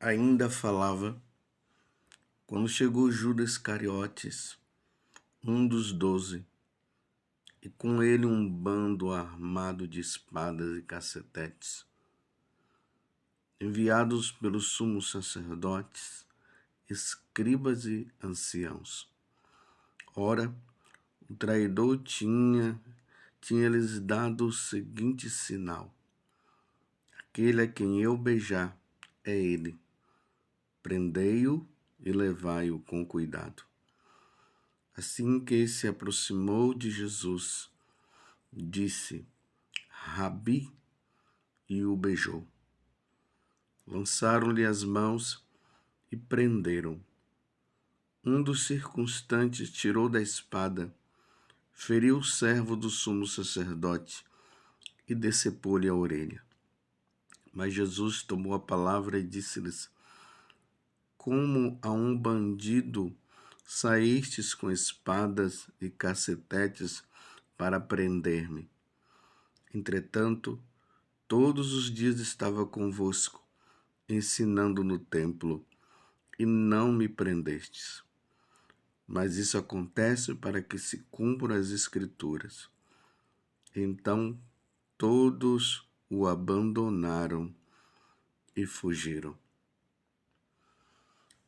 ainda falava quando chegou Judas Iscariotes, um dos 12, e com ele um bando armado de espadas e cacetetes, enviados pelos sumos sacerdotes, escribas e anciãos. Ora, o traidor tinha-lhes dado o seguinte sinal: aquele a quem eu beijar é ele. Prendei-o e levai-o com cuidado. Assim que se aproximou de Jesus, disse: Rabi, e o beijou. Lançaram-lhe as mãos e prenderam. Um dos circunstantes tirou da espada, feriu o servo do sumo sacerdote e decepou-lhe a orelha. Mas Jesus tomou a palavra e disse-lhes: Como a um bandido saístes com espadas e cacetetes para prender-me? Entretanto, todos os dias estava convosco, ensinando no templo, e não me prendestes. Mas isso acontece para que se cumpram as Escrituras. Então todos o abandonaram e fugiram.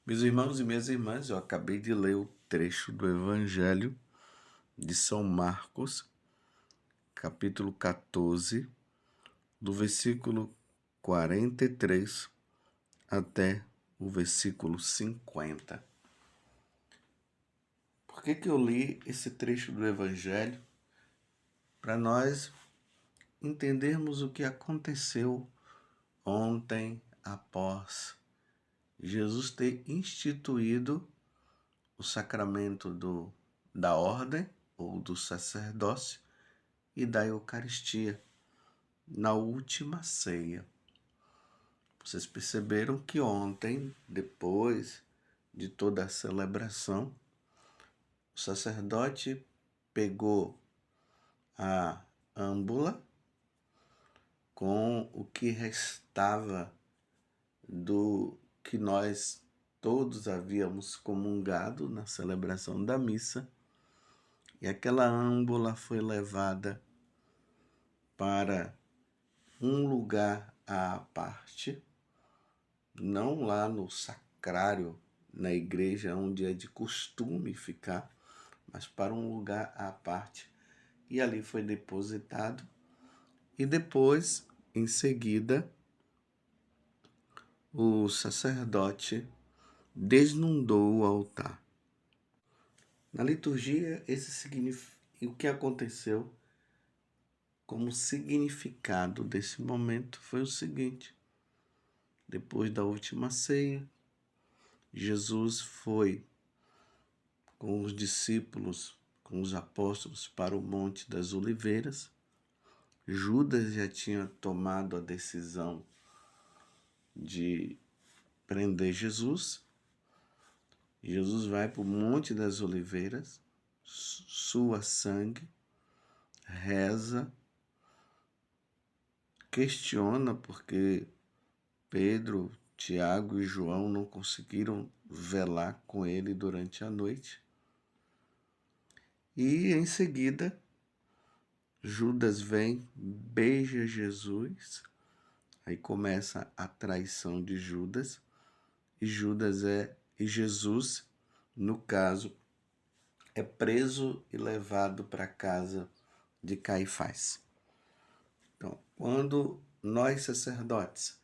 Meus irmãos e minhas irmãs, eu acabei de ler o trecho do Evangelho de São Marcos, capítulo 14, do versículo 43 até o versículo 50. Por que eu li esse trecho do Evangelho? Para nós entendermos o que aconteceu ontem após Jesus ter instituído o sacramento da ordem ou do sacerdócio e da Eucaristia na última ceia. Vocês perceberam que ontem, depois de toda a celebração, o sacerdote pegou a âmbula com o que restava do que nós todos havíamos comungado na celebração da missa, e aquela âmbula foi levada para um lugar à parte, não lá no sacrário, na igreja onde é de costume ficar, mas para um lugar à parte, e ali foi depositado, e depois, em seguida, o sacerdote desnudou o altar. Na liturgia, o que aconteceu como significado desse momento foi o seguinte: depois da última ceia, Jesus foi com os discípulos, com os apóstolos, para o Monte das Oliveiras. Judas já tinha tomado a decisão de prender Jesus. Jesus vai para o Monte das Oliveiras, sua sangue, reza, questiona porque Pedro, Tiago e João não conseguiram velar com ele durante a noite. E em seguida, Judas vem, beija Jesus, aí começa a traição de Judas, e Jesus, no caso, é preso e levado para a casa de Caifás. Então, quando nós sacerdotes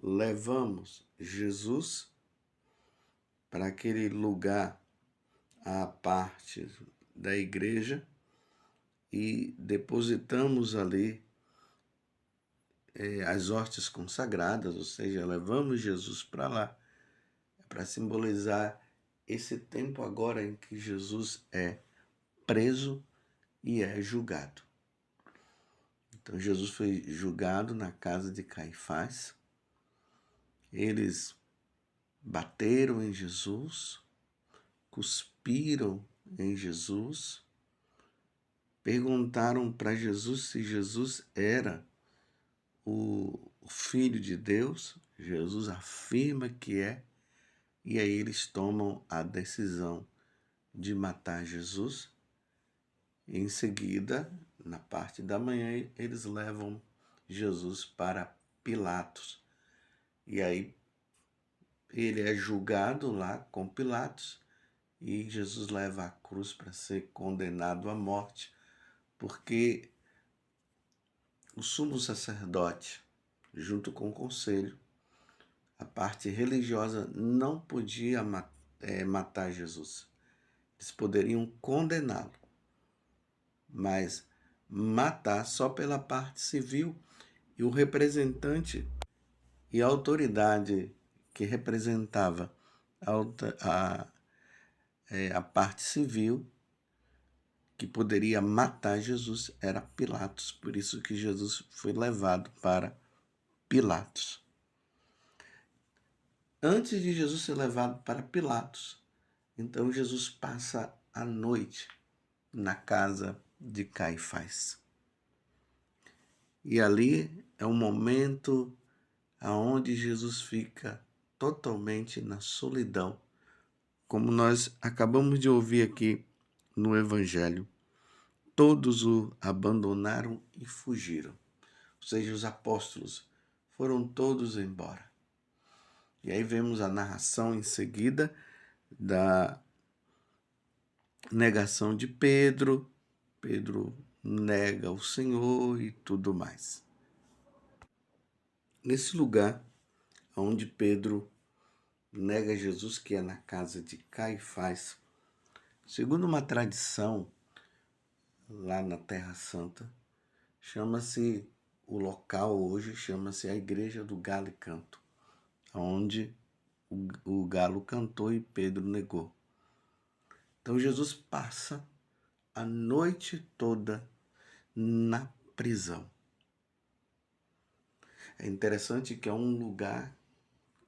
levamos Jesus para aquele lugar à parte da igreja e depositamos ali as hóstias consagradas, ou seja, levamos Jesus para lá, para simbolizar esse tempo agora em que Jesus é preso e é julgado. Então Jesus foi julgado na casa de Caifás. Eles bateram em Jesus, cuspiram em Jesus, perguntaram para Jesus se Jesus era o Filho de Deus. Jesus afirma que é, e aí eles tomam a decisão de matar Jesus. E em seguida, na parte da manhã, eles levam Jesus para Pilatos. E aí ele é julgado lá com Pilatos e Jesus leva a cruz para ser condenado à morte, porque o sumo sacerdote, junto com o conselho, a parte religiosa, não podia matar Jesus. Eles poderiam condená-lo, mas matar só pela parte civil. E o representante e a autoridade que representava a parte civil, que poderia matar Jesus, era Pilatos. Por isso que Jesus foi levado para Pilatos. Antes de Jesus ser levado para Pilatos, então Jesus passa a noite na casa de Caifás. E ali é um momento onde Jesus fica totalmente na solidão, como nós acabamos de ouvir aqui no Evangelho. Todos o abandonaram e fugiram. Ou seja, os apóstolos foram todos embora. E aí vemos a narração em seguida da negação de Pedro. Pedro nega o Senhor e tudo mais. Nesse lugar onde Pedro nega Jesus, que é na casa de Caifás, segundo uma tradição lá na Terra Santa, chama-se, o local hoje chama-se a Igreja do Galo e Canto, onde o galo cantou e Pedro negou. Então Jesus passa a noite toda na prisão. É interessante que é um lugar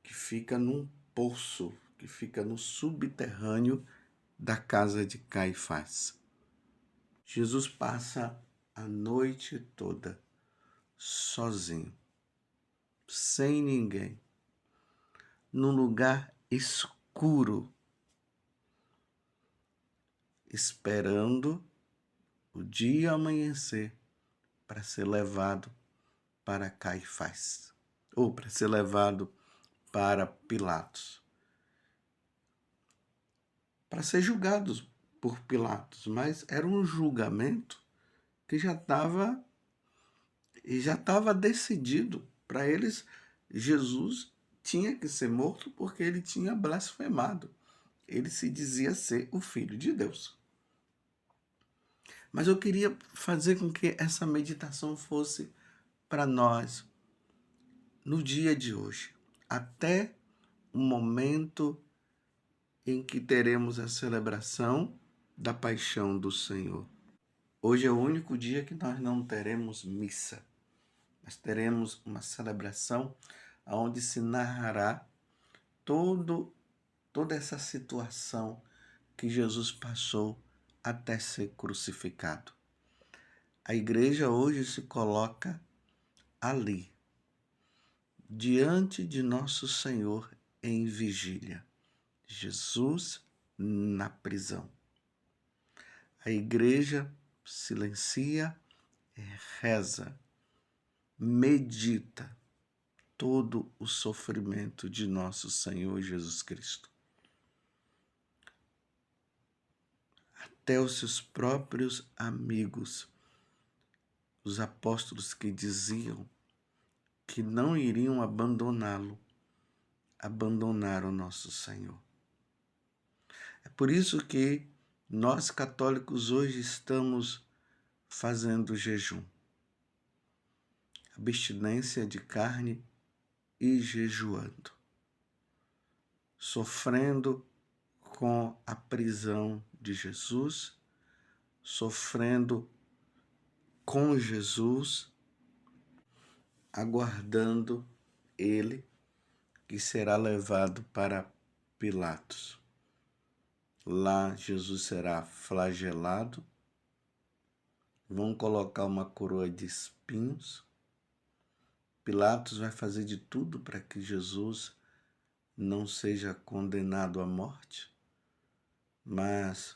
que fica num poço, que fica no subterrâneo da casa de Caifás. Jesus passa a noite toda sozinho, sem ninguém, num lugar escuro, esperando o dia amanhecer para ser levado para Caifás, ou para ser levado para Pilatos, para ser julgado por Pilatos. Mas era um julgamento que já estava decidido. Para eles, Jesus tinha que ser morto porque ele tinha blasfemado. Ele se dizia ser o Filho de Deus. Mas eu queria fazer com que essa meditação fosse para nós no dia de hoje, até o momento em que teremos a celebração da paixão do Senhor. Hoje é o único dia que nós não teremos missa, mas teremos uma celebração onde se narrará toda essa situação que Jesus passou até ser crucificado. A igreja hoje se coloca ali, diante de nosso Senhor em vigília. Jesus na prisão. A igreja silencia, reza, medita todo o sofrimento de nosso Senhor Jesus Cristo. Até os seus próprios amigos, os apóstolos que diziam que não iriam abandoná-lo, abandonaram nosso Senhor. É por isso que nós católicos hoje estamos fazendo jejum, abstinência de carne e jejuando, sofrendo com a prisão de Jesus, sofrendo com Jesus, aguardando ele que será levado para Pilatos. Lá Jesus será flagelado, vão colocar uma coroa de espinhos, Pilatos vai fazer de tudo para que Jesus não seja condenado à morte, mas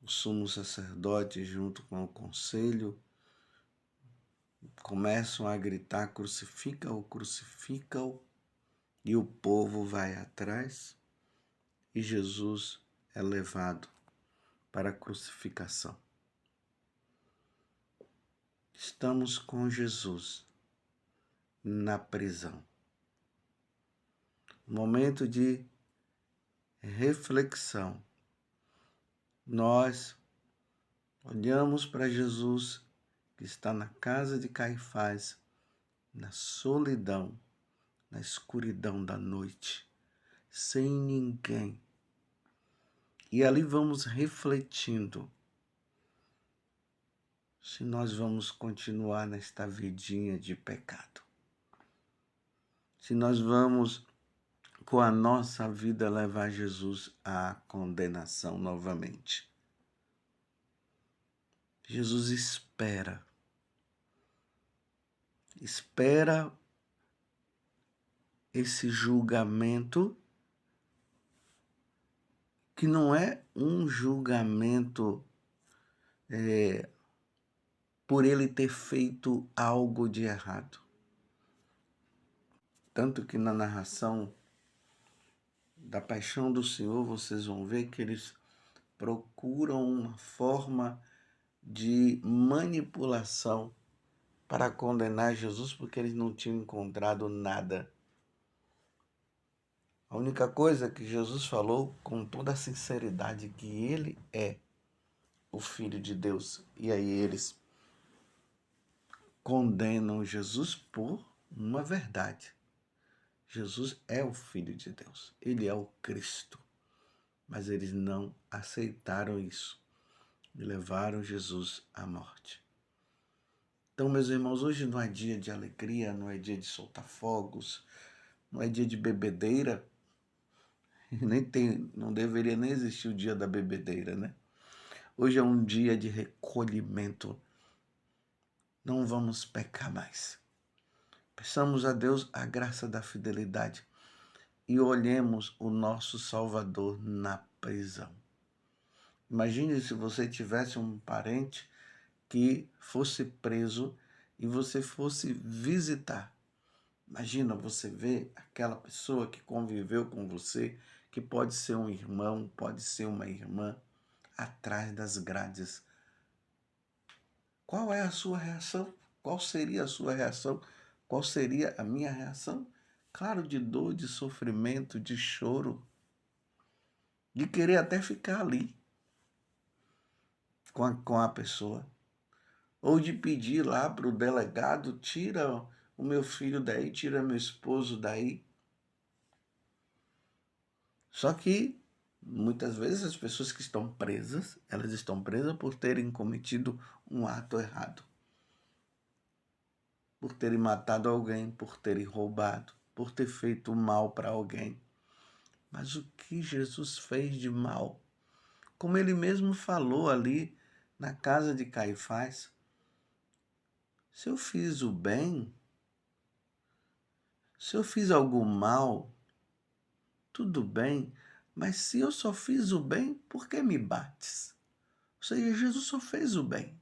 o sumo sacerdote, junto com o conselho, começam a gritar: crucifica-o, crucifica-o, e o povo vai atrás, e Jesus é levado para a crucificação. Estamos com Jesus na prisão. Momento de reflexão. Nós olhamos para Jesus que está na casa de Caifás, na solidão, na escuridão da noite, sem ninguém. E ali vamos refletindo se nós vamos continuar nesta vidinha de pecado. Se nós vamos, com a nossa vida, levar Jesus à condenação novamente. Jesus espera esse julgamento, que não é um julgamento por ele ter feito algo de errado. Tanto que na narração da paixão do Senhor, vocês vão ver que eles procuram uma forma de manipulação para condenar Jesus, porque eles não tinham encontrado nada. A única coisa que Jesus falou com toda a sinceridade, que ele é o Filho de Deus. E aí eles condenam Jesus por uma verdade. Jesus é o Filho de Deus, ele é o Cristo. Mas eles não aceitaram isso e levaram Jesus à morte. Então, meus irmãos, hoje não é dia de alegria, não é dia de soltar fogos, não é dia de bebedeira. Não deveria nem existir o dia da bebedeira, né? Hoje é um dia de recolhimento. Não vamos pecar mais. Peçamos a Deus a graça da fidelidade e olhemos o nosso Salvador na prisão. Imagine se você tivesse um parente que fosse preso e você fosse visitar. Imagina você ver aquela pessoa que conviveu com você, que pode ser um irmão, pode ser uma irmã, atrás das grades. Qual é a sua reação? Qual seria a sua reação? Qual seria a minha reação? Claro, de dor, de sofrimento, de choro, de querer até ficar ali com a pessoa. Ou de pedir lá para o delegado: tira o meu filho daí, tira meu esposo daí. Só que muitas vezes as pessoas que estão presas, elas estão presas por terem cometido um ato errado. Por terem matado alguém, por terem roubado, por ter feito mal para alguém. Mas o que Jesus fez de mal? Como ele mesmo falou ali na casa de Caifás: se eu fiz o bem, se eu fiz algum mal, tudo bem, mas se eu só fiz o bem, por que me bates? Ou seja, Jesus só fez o bem.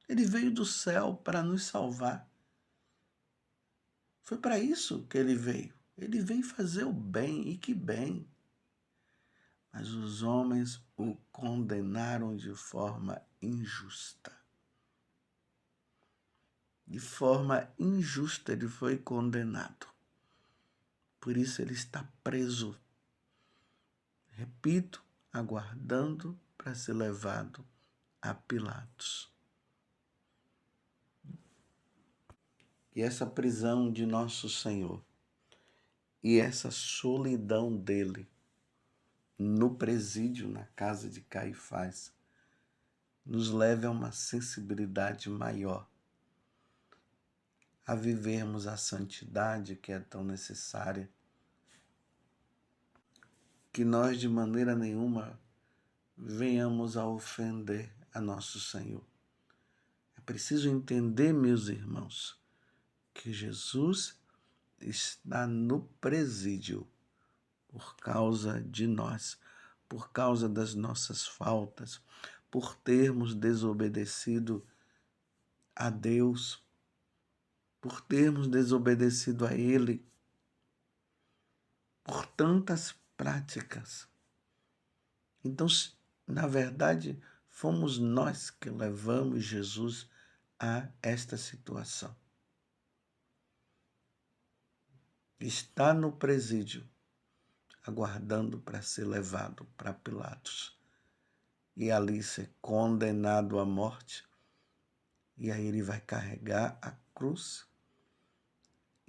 Ele veio do céu para nos salvar. Foi para isso que ele veio. Ele veio fazer o bem, e que bem. Mas os homens o condenaram de forma injusta. De forma injusta ele foi condenado. Por isso ele está preso. Repito, aguardando para ser levado a Pilatos. E essa prisão de nosso Senhor e essa solidão dele no presídio, na casa de Caifás, nos leve a uma sensibilidade maior, a vivermos a santidade que é tão necessária, que nós de maneira nenhuma venhamos a ofender a nosso Senhor. É preciso entender, meus irmãos, que Jesus está no presídio por causa de nós, por causa das nossas faltas, por termos desobedecido a Deus, por termos desobedecido a Ele, por tantas práticas. Então, na verdade, fomos nós que levamos Jesus a esta situação. Está no presídio, aguardando para ser levado para Pilatos e ali ser condenado à morte. E aí ele vai carregar a cruz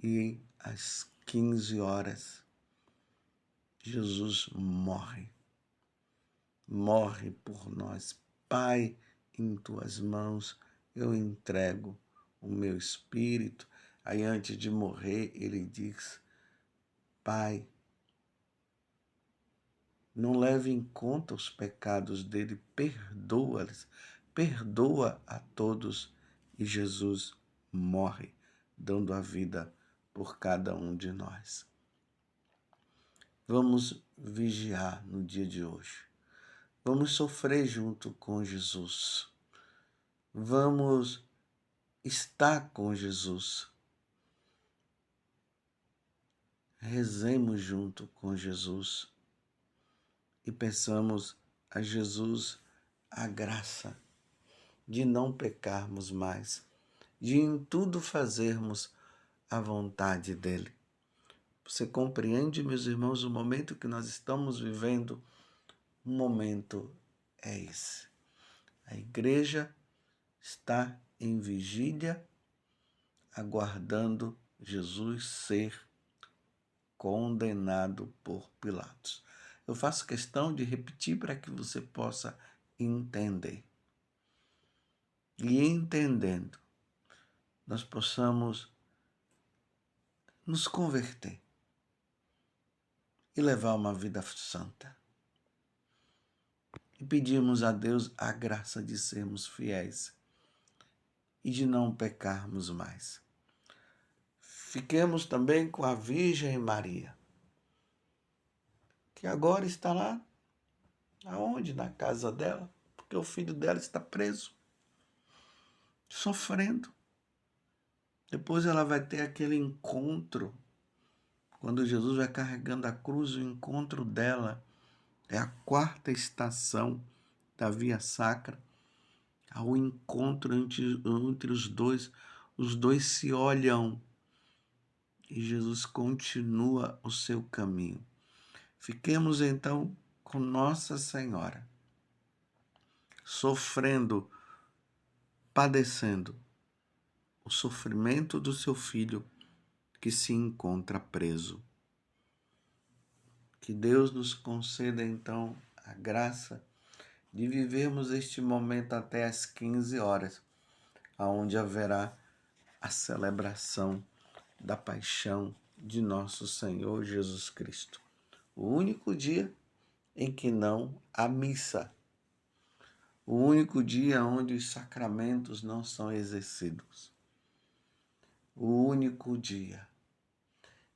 e às 15 horas Jesus morre. Morre por nós. Pai, em tuas mãos eu entrego o meu espírito. Aí antes de morrer ele diz: Pai, não leve em conta os pecados dele, perdoa-lhes, perdoa a todos. E Jesus morre, dando a vida por cada um de nós. Vamos vigiar no dia de hoje. Vamos sofrer junto com Jesus. Vamos estar com Jesus. Rezemos junto com Jesus e peçamos a Jesus a graça de não pecarmos mais, de em tudo fazermos a vontade dele. Você compreende, meus irmãos, o momento que nós estamos vivendo? O momento é esse. A igreja está em vigília, aguardando Jesus ser condenado por Pilatos. Eu faço questão de repetir para que você possa entender. E entendendo, nós possamos nos converter e levar uma vida santa. E pedimos a Deus a graça de sermos fiéis e de não pecarmos mais. Fiquemos também com a Virgem Maria, que agora está lá, aonde? Na casa dela, porque o filho dela está preso, sofrendo. Depois ela vai ter aquele encontro, quando Jesus vai carregando a cruz, o encontro dela é a 4ª estação da Via Sacra, ao encontro entre os dois se olham e Jesus continua o seu caminho. Fiquemos então com Nossa Senhora, sofrendo, padecendo o sofrimento do seu filho que se encontra preso. Que Deus nos conceda então a graça de vivermos este momento até às 15 horas, aonde haverá a celebração da paixão de nosso Senhor Jesus Cristo. O único dia em que não há missa. O único dia onde os sacramentos não são exercidos. O único dia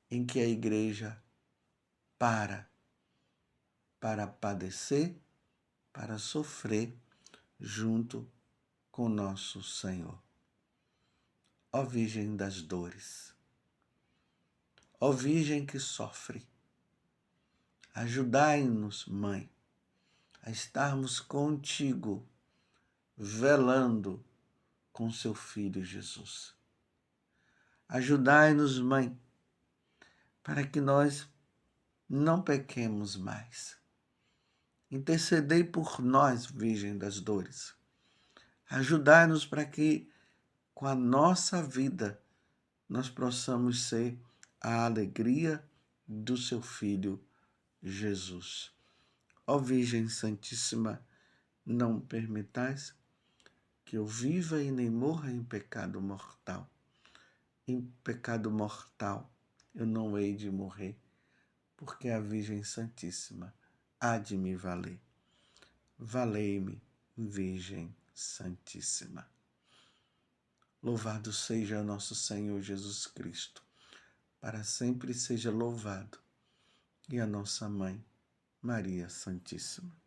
em que a igreja para padecer, para sofrer junto com nosso Senhor. Ó Virgem das dores, ó Virgem que sofre, ajudai-nos, Mãe, a estarmos contigo, velando com seu Filho Jesus. Ajudai-nos, Mãe, para que nós não pequemos mais. Intercedei por nós, Virgem das dores. Ajudai-nos para que, com a nossa vida, nós possamos ser a alegria do seu Filho Jesus. Ó Virgem Santíssima, não permitais que eu viva e nem morra em pecado mortal. Em pecado mortal eu não hei de morrer, porque a Virgem Santíssima há de me valer. Valei-me, Virgem Santíssima. Louvado seja nosso Senhor Jesus Cristo. Para sempre seja louvado. E a nossa Mãe, Maria Santíssima.